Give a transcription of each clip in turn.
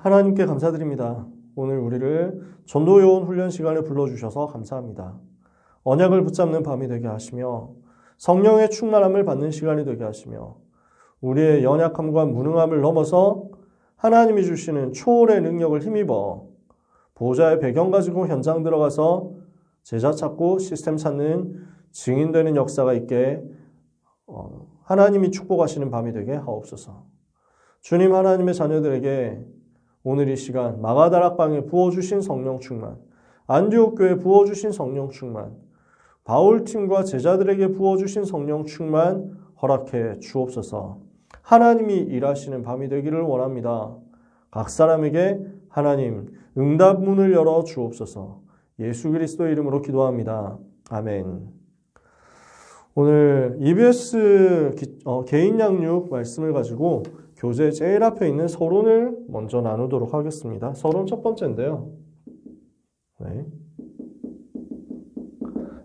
하나님께 감사드립니다. 오늘 우리를 전도요원 훈련 시간에 불러주셔서 감사합니다. 언약을 붙잡는 밤이 되게 하시며 성령의 충만함을 받는 시간이 되게 하시며 우리의 연약함과 무능함을 넘어서 하나님이 주시는 초월의 능력을 힘입어 보호자의 배경 가지고 현장 들어가서 제자 찾고 시스템 찾는 증인되는 역사가 있게 하나님이 축복하시는 밤이 되게 하옵소서. 주님, 하나님의 자녀들에게 오늘 이 시간 마가다락방에 부어주신 성령 충만, 안디옥 교회에 부어주신 성령 충만, 바울팀과 제자들에게 부어주신 성령 충만 허락해 주옵소서. 하나님이 일하시는 밤이 되기를 원합니다. 각 사람에게 하나님 응답문을 열어 주옵소서. 예수 그리스도 이름으로 기도합니다. 아멘. 오늘 EBS 개인 양육 말씀을 가지고 교재 제일 앞에 있는 서론을 먼저 나누도록 하겠습니다. 서론 첫 번째인데요. 네.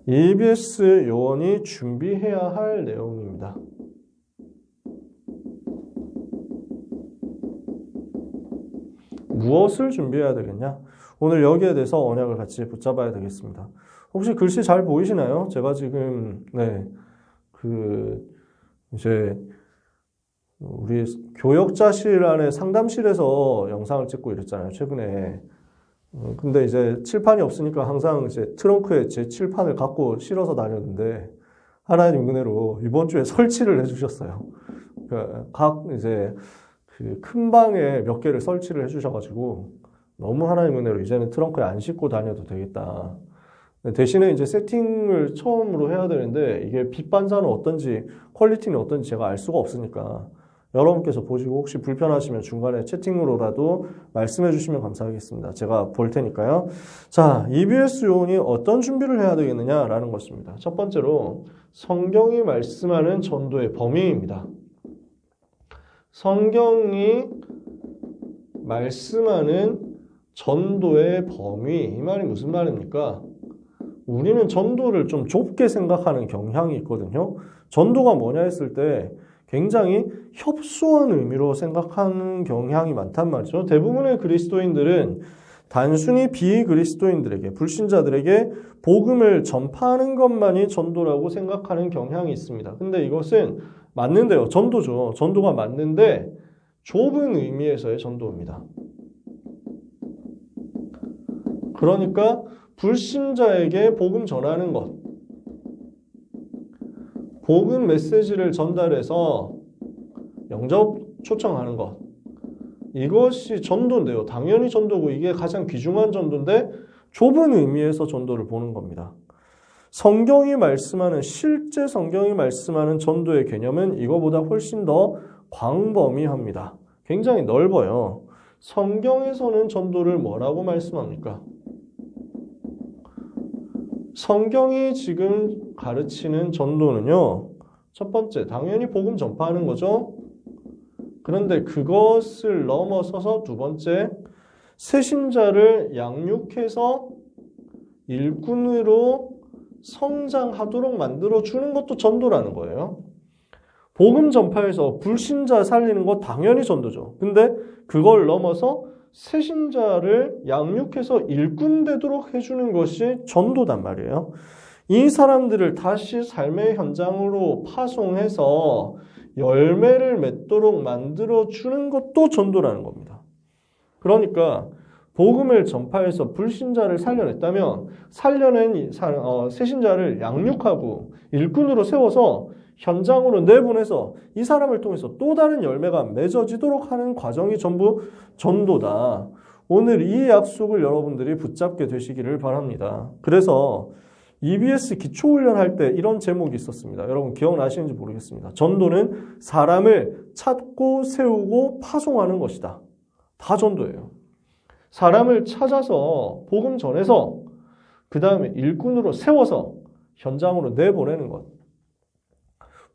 EBS 요원이 준비해야 할 내용입니다. 무엇을 준비해야 되겠냐? 오늘 여기에 대해서 언약을 같이 붙잡아야 되겠습니다. 혹시 글씨 잘 보이시나요? 제가 지금 이제 우리 교역자실 안에 상담실에서 영상을 찍고 이랬잖아요, 최근에. 근데 이제 칠판이 없으니까 항상 이제 트렁크에 제 칠판을 갖고 실어서 다녔는데 하나님 은혜로 이번 주에 설치를 해주셨어요. 그러니까 각 이제 그 큰 방에 몇 개를 설치를 해주셔가지고 너무 하나님 은혜로 이제는 트렁크에 안 싣고 다녀도 되겠다. 대신에 이제 세팅을 처음으로 해야 되는데 이게 빛 반사는 어떤지 퀄리티는 어떤지 제가 알 수가 없으니까 여러분께서 보시고 혹시 불편하시면 중간에 채팅으로라도 말씀해 주시면 감사하겠습니다. 제가 볼 테니까요. 자, EBS 요원이 어떤 준비를 해야 되겠느냐라는 것입니다. 첫 번째로 성경이 말씀하는 전도의 범위입니다. 성경이 말씀하는 전도의 범위, 이 말이 무슨 말입니까? 우리는 전도를 좀 좁게 생각하는 경향이 있거든요. 전도가 뭐냐 했을 때 굉장히 협소한 의미로 생각하는 경향이 많단 말이죠. 대부분의 그리스도인들은 단순히 비그리스도인들에게, 불신자들에게 복음을 전파하는 것만이 전도라고 생각하는 경향이 있습니다. 근데 이것은 맞는데요. 전도죠. 전도가 맞는데 좁은 의미에서의 전도입니다. 그러니까 불신자에게 복음 전하는 것, 복음 메시지를 전달해서 영접 초청하는 것, 이것이 전도인데요. 당연히 전도고 이게 가장 귀중한 전도인데 좁은 의미에서 전도를 보는 겁니다. 성경이 말씀하는, 실제 성경이 말씀하는 전도의 개념은 이거보다 훨씬 더 광범위합니다. 굉장히 넓어요. 성경에서는 전도를 뭐라고 말씀합니까? 성경이 지금 가르치는 전도는요, 첫 번째, 당연히 복음 전파하는 거죠. 그런데 그것을 넘어서서 두 번째, 새신자를 양육해서 일꾼으로 성장하도록 만들어주는 것도 전도라는 거예요. 복음 전파에서 불신자 살리는 거 당연히 전도죠. 근데 그걸 넘어서 새신자를 양육해서 일꾼 되도록 해주는 것이 전도단 말이에요. 이 사람들을 다시 삶의 현장으로 파송해서 열매를 맺도록 만들어주는 것도 전도라는 겁니다. 그러니까 복음을 전파해서 불신자를 살려냈다면 살려낸 새신자를 양육하고 일꾼으로 세워서 현장으로 내보내서 이 사람을 통해서 또 다른 열매가 맺어지도록 하는 과정이 전부 전도다. 오늘 이 약속을 여러분들이 붙잡게 되시기를 바랍니다. 그래서 EBS 기초훈련 할 때 이런 제목이 있었습니다. 여러분 기억나시는지 모르겠습니다. 전도는 사람을 찾고 세우고 파송하는 것이다. 다 전도예요. 사람을 찾아서 복음 전해서 그 다음에 일꾼으로 세워서 현장으로 내보내는 것.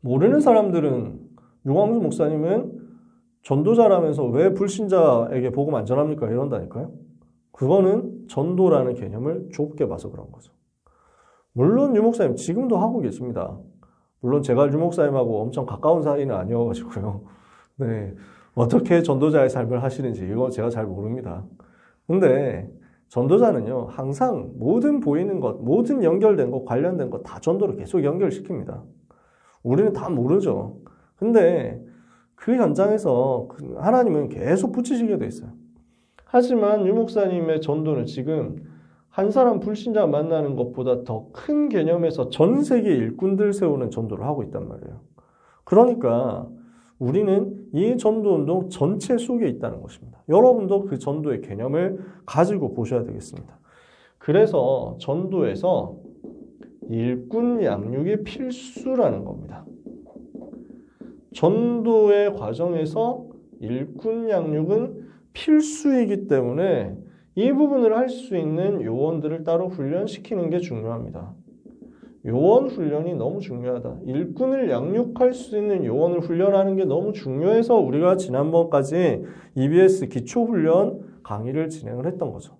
모르는 사람들은 유광수 목사님은 전도자라면서 왜 불신자에게 복음 안 전합니까? 이런다니까요. 그거는 전도라는 개념을 좁게 봐서 그런 거죠. 물론 유 목사님 지금도 하고 계십니다. 물론 제가 유 목사님하고 엄청 가까운 사이는 아니어가지고요. 네, 어떻게 전도자의 삶을 하시는지 이거 제가 잘 모릅니다. 근데 전도자는요, 항상 모든 보이는 것, 모든 연결된 것, 관련된 것 다 전도로 계속 연결시킵니다. 우리는 다 모르죠. 근데 그 현장에서 하나님은 계속 붙이시게 돼 있어요. 하지만 유 목사님의 전도는 지금 한 사람 불신자 만나는 것보다 더 큰 개념에서 전 세계 일꾼들 세우는 전도를 하고 있단 말이에요. 그러니까 우리는 이 전도운동 전체 속에 있다는 것입니다. 여러분도 그 전도의 개념을 가지고 보셔야 되겠습니다. 그래서 전도에서 일꾼 양육이 필수라는 겁니다. 전도의 과정에서 일꾼 양육은 필수이기 때문에 이 부분을 할 수 있는 요원들을 따로 훈련시키는 게 중요합니다. 요원 훈련이 너무 중요하다. 일꾼을 양육할 수 있는 요원을 훈련하는 게 너무 중요해서 우리가 지난번까지 EBS 기초훈련 강의를 진행을 했던 거죠.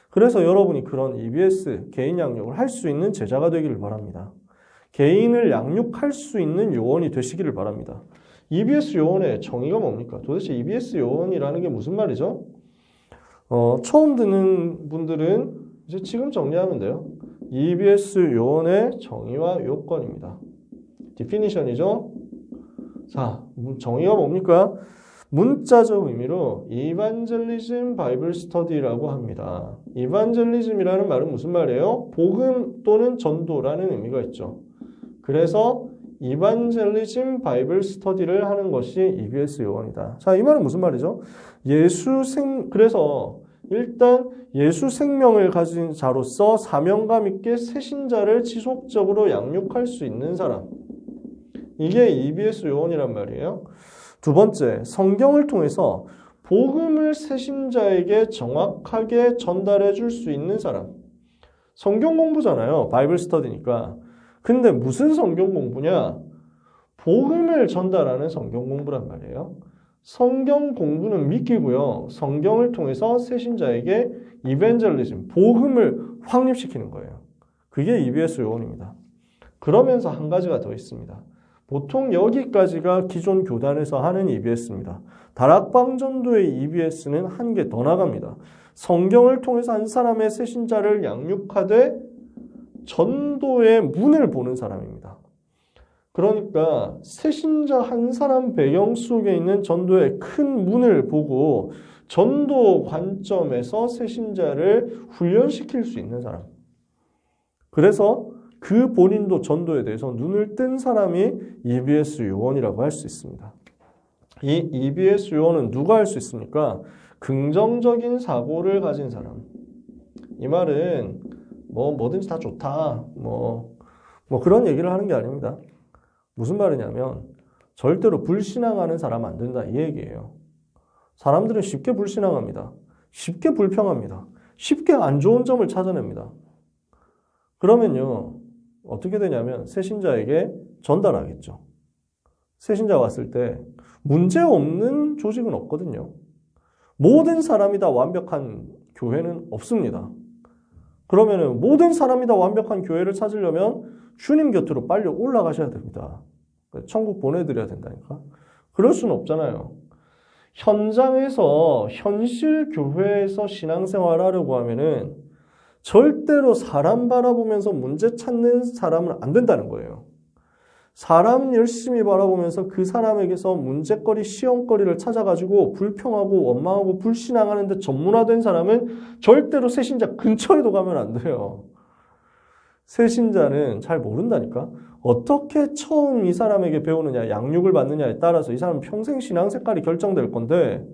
그래서 여러분이 그런 EBS 개인 양육을 할 수 있는 제자가 되기를 바랍니다. 개인을 양육할 수 있는 요원이 되시기를 바랍니다. EBS 요원의 정의가 뭡니까? 도대체 EBS 요원이라는 게 무슨 말이죠? 처음 듣는 분들은 이제 지금 정리하면 돼요. EBS 요원의 정의와 요건입니다. 디피니션이죠. 자, 정의가 뭡니까? 문자적 의미로 이반젤리즘 바이블 스터디라고 합니다. 이반젤리즘이라는 말은 무슨 말이에요? 복음 또는 전도라는 의미가 있죠. 그래서 이반젤리즘 바이블 스터디를 하는 것이 EBS 요원이다. 자, 이 말은 무슨 말이죠? 그래서 일단 예수 생명을 가진 자로서 사명감 있게 새신자를 지속적으로 양육할 수 있는 사람. 이게 EBS 요원이란 말이에요. 두 번째, 성경을 통해서 복음을 새신자에게 정확하게 전달해 줄 수 있는 사람. 성경 공부잖아요. 바이블 스터디니까. 근데 무슨 성경 공부냐? 복음을 전달하는 성경 공부란 말이에요. 성경 공부는 믿기고요. 성경을 통해서 새신자에게 이벤젤리즘, 복음을 확립시키는 거예요. 그게 EBS 요원입니다. 그러면서 한 가지가 더 있습니다. 보통 여기까지가 기존 교단에서 하는 EBS입니다. 다락방 전도의 EBS는 한 개 더 나갑니다. 성경을 통해서 한 사람의 새신자를 양육하되 전도의 문을 보는 사람입니다. 그러니까 새신자 한 사람 배경 속에 있는 전도의 큰 문을 보고 전도 관점에서 새신자를 훈련시킬 수 있는 사람. 그래서 그 본인도 전도에 대해서 눈을 뜬 사람이 EBS 요원이라고 할 수 있습니다. 이 EBS 요원은 누가 할 수 있습니까? 긍정적인 사고를 가진 사람. 이 말은 뭐든지 다 좋다. 그런 얘기를 하는 게 아닙니다. 무슨 말이냐면 절대로 불신앙하는 사람 안 된다 이 얘기예요. 사람들은 쉽게 불신앙합니다. 쉽게 불평합니다. 쉽게 안 좋은 점을 찾아냅니다. 그러면요 어떻게 되냐면 새신자에게 전달하겠죠. 새신자 왔을 때 문제 없는 조직은 없거든요. 모든 사람이 다 완벽한 교회는 없습니다. 그러면은 모든 사람이 다 완벽한 교회를 찾으려면 주님 곁으로 빨리 올라가셔야 됩니다. 천국 보내드려야 된다니까. 그럴 수는 없잖아요. 현장에서 현실 교회에서 신앙생활을 하려고 하면은 절대로 사람 바라보면서 문제 찾는 사람은 안 된다는 거예요. 사람 열심히 바라보면서 그 사람에게서 문제거리, 시험거리를 찾아가지고 불평하고 원망하고 불신앙하는데 전문화된 사람은 절대로 새신자 근처에도 가면 안 돼요. 새신자는 잘 모른다니까. 어떻게 처음 이 사람에게 배우느냐, 양육을 받느냐에 따라서 이 사람 평생 신앙 색깔이 결정될 건데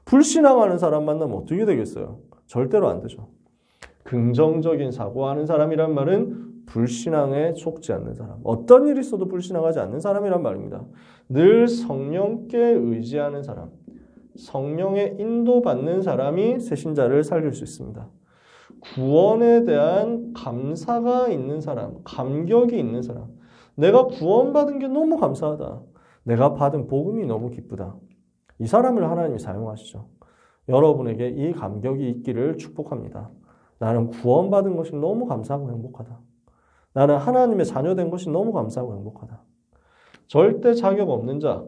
불신앙하는 사람 만나면 어떻게 되겠어요? 절대로 안 되죠. 긍정적인 사고하는 사람이란 말은 불신앙에 속지 않는 사람. 어떤 일이 있어도 불신앙하지 않는 사람이란 말입니다. 늘 성령께 의지하는 사람. 성령의 인도받는 사람이 새신자를 살릴 수 있습니다. 구원에 대한 감사가 있는 사람, 감격이 있는 사람. 내가 구원받은 게 너무 감사하다. 내가 받은 복음이 너무 기쁘다. 이 사람을 하나님이 사용하시죠. 여러분에게 이 감격이 있기를 축복합니다. 나는 구원받은 것이 너무 감사하고 행복하다. 나는 하나님의 자녀된 것이 너무 감사하고 행복하다. 절대 자격 없는 자,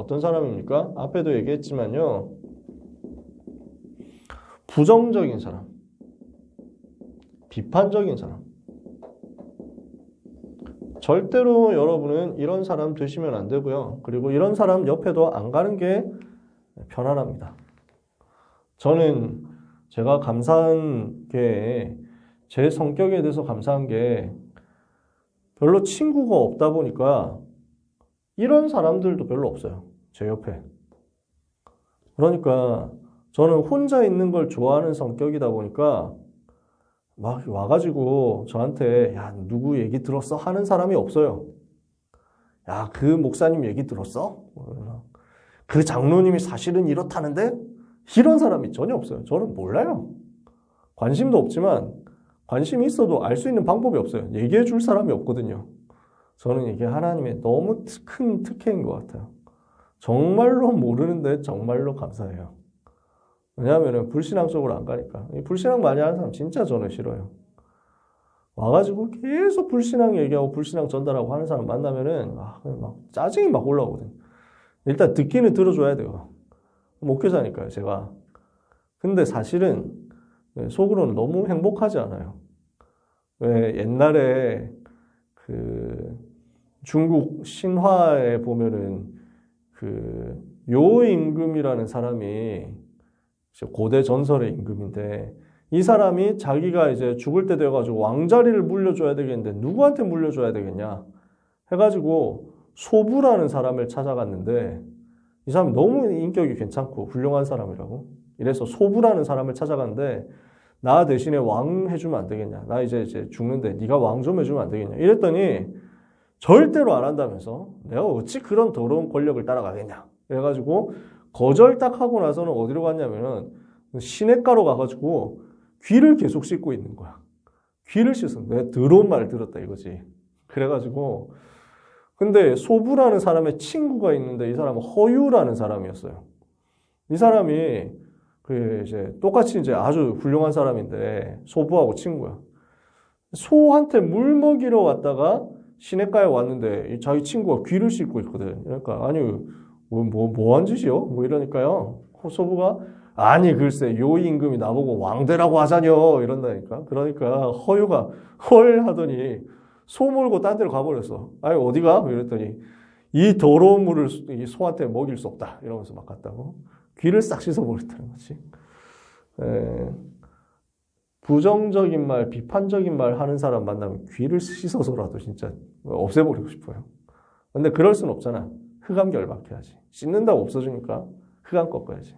어떤 사람입니까? 앞에도 얘기했지만요. 부정적인 사람, 비판적인 사람. 절대로 여러분은 이런 사람 되시면 안 되고요. 그리고 이런 사람 옆에도 안 가는 게 편안합니다. 저는 제가 감사한 게, 제 성격에 대해서 감사한 게 별로 친구가 없다 보니까 이런 사람들도 별로 없어요. 제 옆에. 그러니까 저는 혼자 있는 걸 좋아하는 성격이다 보니까 막 와가지고 저한테 야, 누구 얘기 들었어? 하는 사람이 없어요. 야, 그 목사님 얘기 들었어? 그 장로님이 사실은 이렇다는데? 이런 사람이 전혀 없어요. 저는 몰라요. 관심도 없지만 관심이 있어도 알 수 있는 방법이 없어요. 얘기해 줄 사람이 없거든요. 저는 이게 하나님의 너무 큰 특혜인 것 같아요. 정말로 모르는데 정말로 감사해요. 왜냐하면 불신앙 쪽으로 안 가니까. 불신앙 많이 하는 사람 진짜 저는 싫어요. 와가지고 계속 불신앙 얘기하고 불신앙 전달하고 하는 사람 만나면은 막 짜증이 막 올라오거든요. 일단 듣기는 들어줘야 돼요. 목회자니까요, 제가. 근데 사실은 속으로는 너무 행복하지 않아요. 왜 옛날에 그 중국 신화에 보면은 그 요임금이라는 사람이 고대 전설의 임금인데 이 사람이 자기가 이제 죽을 때 돼가지고 왕자리를 물려줘야 되겠는데 누구한테 물려줘야 되겠냐 해가지고 소부라는 사람을 찾아갔는데 이 사람이 너무 인격이 괜찮고 훌륭한 사람이라고. 이래서 소부라는 사람을 찾아갔는데 나 대신에 왕 해주면 안 되겠냐. 나 이제 죽는데 네가 왕 좀 해주면 안 되겠냐. 이랬더니 절대로 안 한다면서 내가 어찌 그런 더러운 권력을 따라가겠냐. 그래가지고 거절 딱 하고 나서는 어디로 갔냐면은 시냇가로 가가지고 귀를 계속 씻고 있는 거야. 귀를 씻어. 내가 더러운 말을 들었다 이거지. 그래가지고 근데 소부라는 사람의 친구가 있는데 이 사람은 허유라는 사람이었어요. 이 사람이 이제 똑같이 이제 아주 훌륭한 사람인데 소부하고 친구야. 소한테 물 먹이러 왔다가 시냇가에 왔는데 자기 친구가 귀를 씻고 있거든. 그러니까 아니 뭐한 짓이요? 뭐 이러니까요. 소부가 아니 글쎄 요 임금이 나보고 왕되라고 하자뇨 이런다니까. 그러니까 허유가 헐 하더니 소 몰고 딴 데로 가버렸어. 아니 어디가? 이랬더니 이 더러운 물을 이 소한테 먹일 수 없다 이러면서 막 갔다고. 귀를 싹 씻어버렸다는 거지. 부정적인 말, 비판적인 말 하는 사람 만나면 귀를 씻어서라도 진짜 없애버리고 싶어요. 근데 그럴 순 없잖아. 흑암 결박해야지. 씻는다고 없어지니까 흑암 꺾어야지.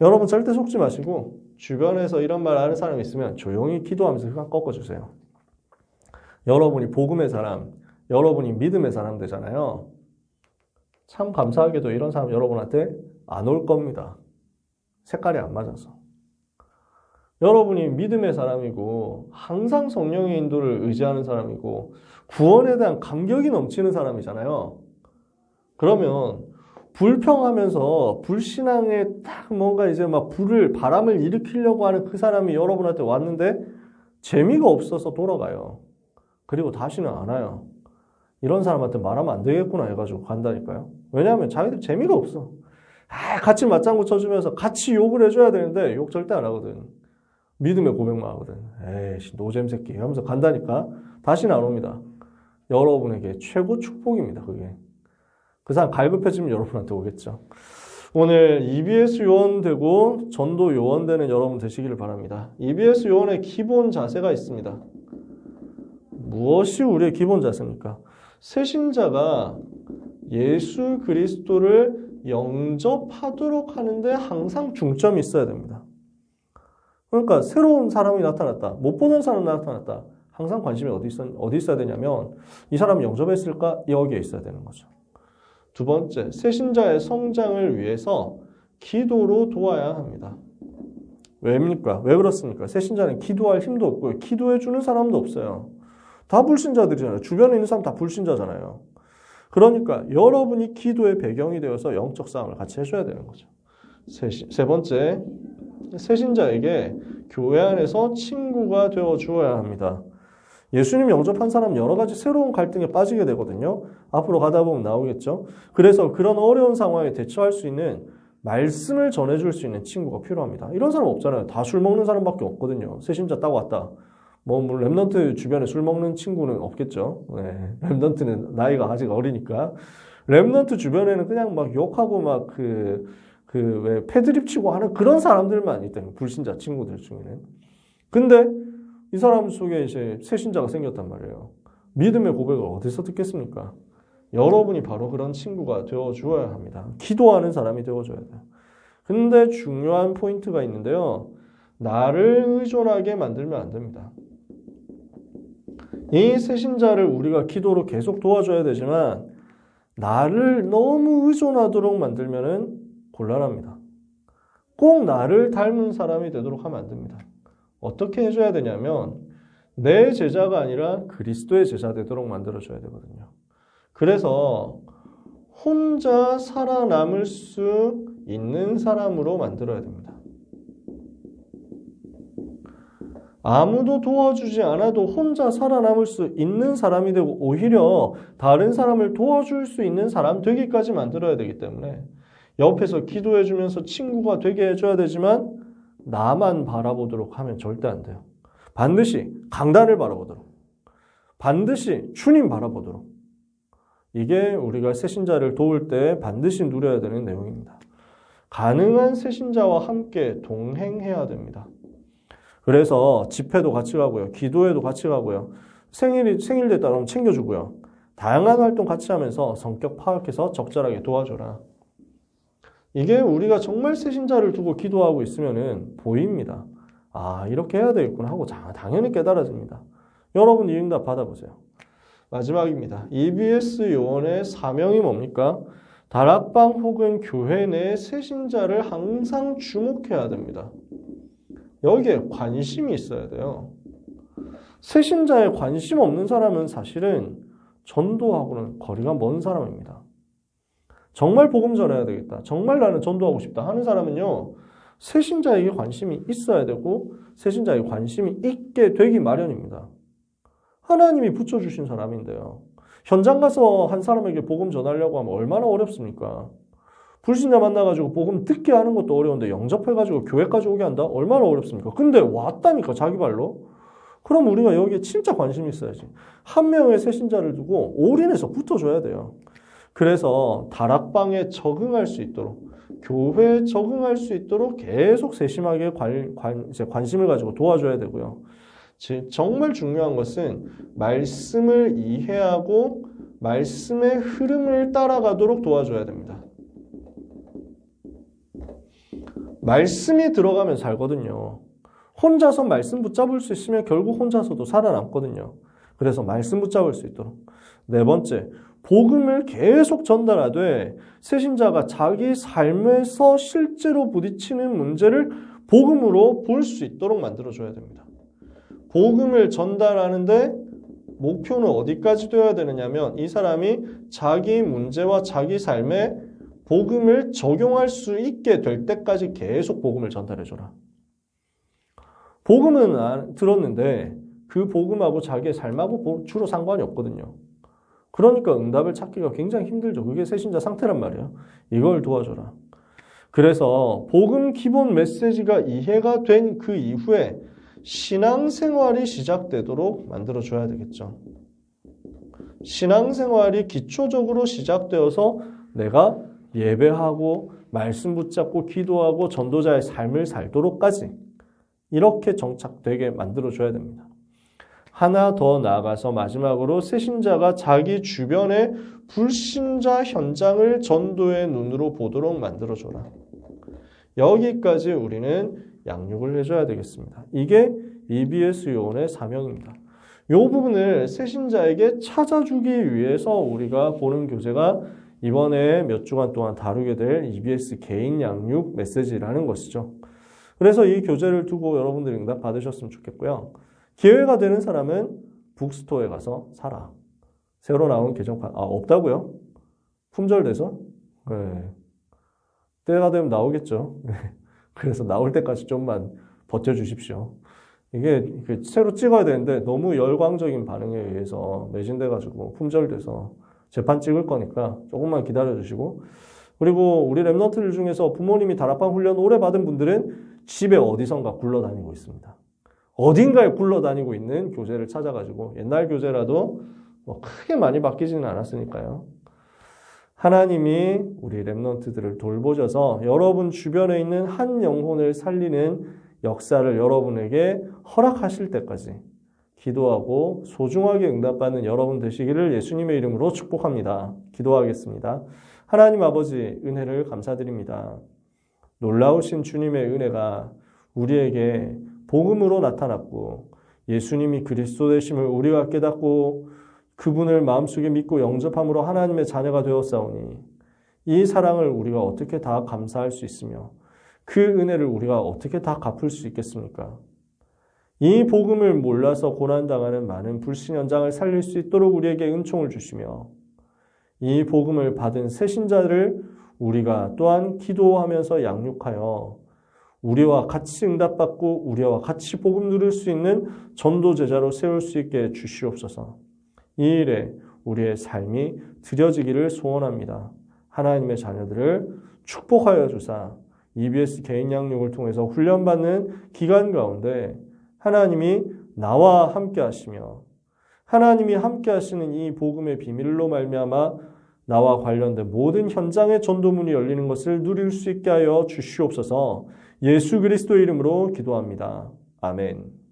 여러분 절대 속지 마시고 주변에서 이런 말 하는 사람이 있으면 조용히 기도하면서 흑암 꺾어주세요. 여러분이 복음의 사람, 여러분이 믿음의 사람 되잖아요. 참 감사하게도 이런 사람 여러분한테 안 올 겁니다. 색깔이 안 맞아서. 여러분이 믿음의 사람이고 항상 성령의 인도를 의지하는 사람이고 구원에 대한 감격이 넘치는 사람이잖아요. 그러면 불평하면서 불신앙에 딱 뭔가 이제 막 바람을 일으키려고 하는 그 사람이 여러분한테 왔는데 재미가 없어서 돌아가요. 그리고 다시는 안 와요. 이런 사람한테 말하면 안 되겠구나 해가지고 간다니까요. 왜냐하면 자기들 재미가 없어. 같이 맞장구 쳐주면서 같이 욕을 해줘야 되는데 욕 절대 안 하거든. 믿음의 고백만 하거든. 에이씨 노잼 새끼 하면서 간다니까 다시는 안 옵니다. 여러분에게 최고 축복입니다. 그게. 그 사람 갈급해지면 여러분한테 오겠죠. 오늘 EBS 요원 되고 전도 요원 되는 여러분 되시기를 바랍니다. EBS 요원의 기본 자세가 있습니다. 무엇이 우리의 기본 자세입니까? 새신자가 예수 그리스도를 영접하도록 하는데 항상 중점이 있어야 됩니다. 그러니까 새로운 사람이 나타났다. 못 보던 사람이 나타났다. 항상 관심이 어디 있어야 되냐면 이 사람이 영접했을까? 여기에 있어야 되는 거죠. 두 번째, 새신자의 성장을 위해서 기도로 도와야 합니다. 왜입니까? 왜 그렇습니까? 새신자는 기도할 힘도 없고 기도해 주는 사람도 없어요. 다 불신자들이잖아요. 주변에 있는 사람 다 불신자잖아요. 그러니까 여러분이 기도의 배경이 되어서 영적 싸움을 같이 해줘야 되는 거죠. 세 번째, 새신자에게 교회 안에서 친구가 되어 주어야 합니다. 예수님 영접한 사람 여러 가지 새로운 갈등에 빠지게 되거든요. 앞으로 가다 보면 나오겠죠. 그래서 그런 어려운 상황에 대처할 수 있는 말씀을 전해줄 수 있는 친구가 필요합니다. 이런 사람 없잖아요. 다 술 먹는 사람밖에 없거든요. 새신자 따고 왔다. 뭐 랩넌트 주변에 술 먹는 친구는 없겠죠. 네. 랩넌트는 나이가 아직 어리니까. 랩넌트 주변에는 그냥 막 욕하고 막 왜 패드립 치고 하는 그런 사람들만 있다면 불신자 친구들 중에는. 근데 이 사람 속에 이제 새신자가 생겼단 말이에요. 믿음의 고백을 어디서 듣겠습니까? 여러분이 바로 그런 친구가 되어주어야 합니다. 기도하는 사람이 되어줘야 돼요. 근데 중요한 포인트가 있는데요. 나를 의존하게 만들면 안 됩니다. 이 새신자를 우리가 기도로 계속 도와줘야 되지만 나를 너무 의존하도록 만들면은 곤란합니다. 꼭 나를 닮은 사람이 되도록 하면 안 됩니다. 어떻게 해줘야 되냐면 내 제자가 아니라 그리스도의 제자 되도록 만들어줘야 되거든요. 그래서 혼자 살아남을 수 있는 사람으로 만들어야 됩니다. 아무도 도와주지 않아도 혼자 살아남을 수 있는 사람이 되고 오히려 다른 사람을 도와줄 수 있는 사람 되기까지 만들어야 되기 때문에 옆에서 기도해주면서 친구가 되게 해줘야 되지만 나만 바라보도록 하면 절대 안 돼요. 반드시 강단을 바라보도록, 반드시 주님 바라보도록. 이게 우리가 새신자를 도울 때 반드시 누려야 되는 내용입니다. 가능한 새신자와 함께 동행해야 됩니다. 그래서 집회도 같이 가고요. 기도회도 같이 가고요. 생일 됐다 그러면 챙겨주고요. 다양한 활동 같이 하면서 성격 파악해서 적절하게 도와줘라. 이게 우리가 정말 새신자를 두고 기도하고 있으면은 보입니다. 아, 이렇게 해야 되겠구나 하고 당연히 깨달아집니다. 여러분 이 응답 받아보세요. 마지막입니다. EBS 요원의 사명이 뭡니까? 다락방 혹은 교회 내 새신자를 항상 주목해야 됩니다. 여기에 관심이 있어야 돼요. 새신자에 관심 없는 사람은 사실은 전도하고는 거리가 먼 사람입니다. 정말 복음 전해야 되겠다. 정말 나는 전도하고 싶다 하는 사람은요. 새신자에게 관심이 있어야 되고 새신자에게 관심이 있게 되기 마련입니다. 하나님이 붙여주신 사람인데요. 현장 가서 한 사람에게 복음 전하려고 하면 얼마나 어렵습니까? 불신자 만나가지고 복음 듣게 하는 것도 어려운데 영접해가지고 교회까지 오게 한다? 얼마나 어렵습니까? 근데 왔다니까 자기 발로. 그럼 우리가 여기에 진짜 관심이 있어야지. 한 명의 새신자를 두고 올인해서 붙어줘야 돼요. 그래서 다락방에 적응할 수 있도록 교회에 적응할 수 있도록 계속 세심하게 관심을 가지고 도와줘야 되고요. 정말 중요한 것은 말씀을 이해하고 말씀의 흐름을 따라가도록 도와줘야 됩니다. 말씀이 들어가면 살거든요. 혼자서 말씀 붙잡을 수 있으면 결국 혼자서도 살아남거든요. 그래서 말씀 붙잡을 수 있도록. 네 번째, 복음을 계속 전달하되 새신자가 자기 삶에서 실제로 부딪히는 문제를 복음으로 볼 수 있도록 만들어줘야 됩니다. 복음을 전달하는데 목표는 어디까지 되어야 되느냐면 이 사람이 자기 문제와 자기 삶에 복음을 적용할 수 있게 될 때까지 계속 복음을 전달해줘라. 복음은 들었는데 그 복음하고 자기의 삶하고 주로 상관이 없거든요. 그러니까 응답을 찾기가 굉장히 힘들죠. 그게 새신자 상태란 말이에요. 이걸 도와줘라. 그래서 복음 기본 메시지가 이해가 된 그 이후에 신앙생활이 시작되도록 만들어줘야 되겠죠. 신앙생활이 기초적으로 시작되어서 내가 예배하고 말씀 붙잡고 기도하고 전도자의 삶을 살도록까지 이렇게 정착되게 만들어줘야 됩니다. 하나 더 나아가서 마지막으로 새신자가 자기 주변의 불신자 현장을 전도의 눈으로 보도록 만들어줘라. 여기까지 우리는 양육을 해줘야 되겠습니다. 이게 EBS 요원의 사명입니다. 이 부분을 새신자에게 찾아주기 위해서 우리가 보는 교재가 이번에 몇 주간 동안 다루게 될 EBS 개인 양육 메시지라는 것이죠. 그래서 이 교재를 두고 여러분들이 응답 받으셨으면 좋겠고요. 기회가 되는 사람은 북스토어에 가서 사라. 새로 나온 개정판. 없다고요? 품절돼서? 네. 때가 되면 나오겠죠. 그래서 나올 때까지 좀만 버텨주십시오. 이게 새로 찍어야 되는데 너무 열광적인 반응에 의해서 매진돼가지고 품절돼서 재판 찍을 거니까 조금만 기다려주시고, 그리고 우리 랩런트들 중에서 부모님이 다락방 훈련 오래 받은 분들은 집에 어디선가 굴러다니고 있습니다. 어딘가에 굴러다니고 있는 교재를 찾아가지고, 옛날 교재라도 뭐 크게 많이 바뀌지는 않았으니까요. 하나님이 우리 랩런트들을 돌보셔서 여러분 주변에 있는 한 영혼을 살리는 역사를 여러분에게 허락하실 때까지 기도하고 소중하게 응답받는 여러분 되시기를 예수님의 이름으로 축복합니다. 기도하겠습니다. 하나님 아버지, 은혜를 감사드립니다. 놀라우신 주님의 은혜가 우리에게 복음으로 나타났고, 예수님이 그리스도 되심을 우리가 깨닫고 그분을 마음속에 믿고 영접함으로 하나님의 자녀가 되었사오니, 이 사랑을 우리가 어떻게 다 감사할 수 있으며 그 은혜를 우리가 어떻게 다 갚을 수 있겠습니까? 이 복음을 몰라서 고난당하는 많은 불신 현장을 살릴 수 있도록 우리에게 은총을 주시며, 이 복음을 받은 새신자를 우리가 또한 기도하면서 양육하여 우리와 같이 응답받고 우리와 같이 복음 누릴 수 있는 전도 제자로 세울 수 있게 주시옵소서. 이 일에 우리의 삶이 드려지기를 소원합니다. 하나님의 자녀들을 축복하여 주사 EBS 개인 양육을 통해서 훈련받는 기간 가운데 하나님이 나와 함께 하시며, 하나님이 함께 하시는 이 복음의 비밀로 말미암아 나와 관련된 모든 현장의 전도문이 열리는 것을 누릴 수 있게 하여 주시옵소서. 예수 그리스도의 이름으로 기도합니다. 아멘.